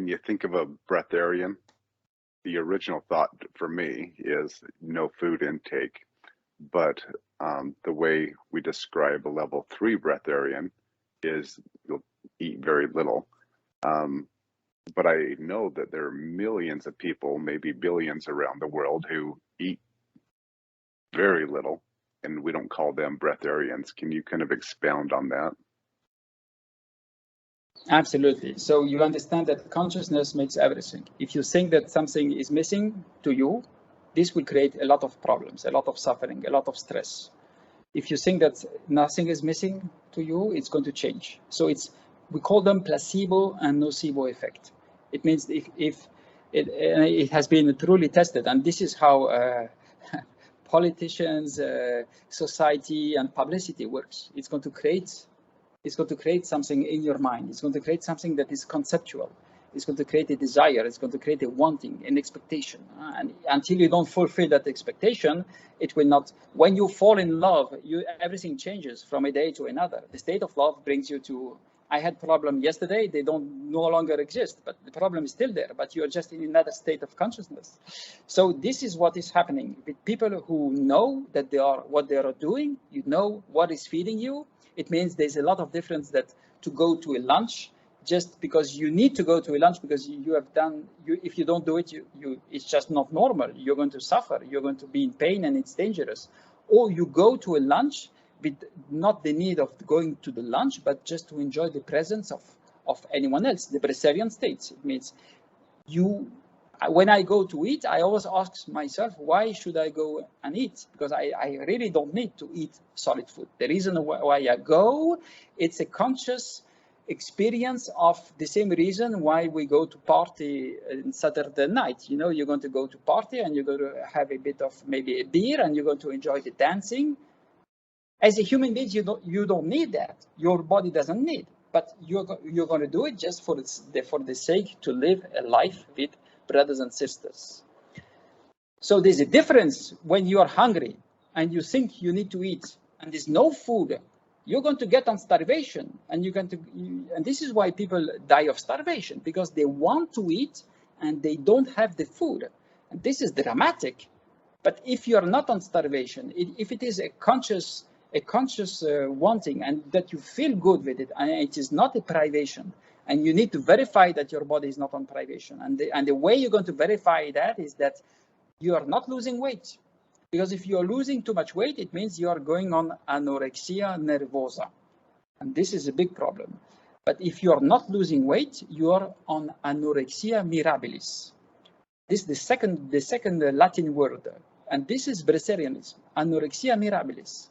when you think of a breatharian, the original thought for me is no food intake. But the way we describe a level 3 breatharian is you'll eat very little. But I know that there are millions of people, maybe billions around the world, who eat very little, and we don't call them breatharians. Can you kind of expound on that? Absolutely. So you understand that consciousness makes everything. If you think that something is missing to you, this will create a lot of problems, a lot of suffering, a lot of stress. If you think that nothing is missing to you, it's going to change. So we call them placebo and nocebo effect. It means if it has been truly tested, and this is how politicians, society, and publicity works. It's going to create something in your mind. It's going to create something that is conceptual. It's going to create a desire. It's going to create a wanting, an expectation. And until you don't fulfill that expectation, it will not. When you fall in love, everything changes from a day to another. The state of love brings you to, I had problem yesterday, they don't no longer exist, but the problem is still there, but you're just in another state of consciousness. So this is what is happening with people who know that they are what they are doing. You know what is feeding you. It means there's a lot of difference that to go to a lunch just because you need to go to a lunch because you have done, if you don't do it, it's just not normal. You're going to suffer, you're going to be in pain and it's dangerous. Or you go to a lunch with not the need of going to the lunch, but just to enjoy the presence of anyone else, the Breatharian states. It means when I go to eat, I always ask myself, why should I go and eat? Because I really don't need to eat solid food. The reason why I go, it's a conscious experience of the same reason why we go to party on Saturday night. You know, you're going to go to party and you're going to have a bit of maybe a beer and you're going to enjoy the dancing. As a human being, you don't need that. Your body doesn't need, but you're going to do it just for the sake to live a life with brothers and sisters. So there's a difference when you are hungry and you think you need to eat and there's no food. You're going to get on starvation, and and this is why people die of starvation, because they want to eat and they don't have the food. And this is dramatic. But if you are not on starvation, if it is a conscious wanting and that you feel good with it, and it is not a privation, and you need to verify that your body is not on privation. And the way you're going to verify that is that you are not losing weight. Because if you're losing too much weight, it means you are going on anorexia nervosa. And this is a big problem. But if you are not losing weight, you are on anorexia mirabilis. This is the second Latin word. And this is Breatharianism, anorexia mirabilis.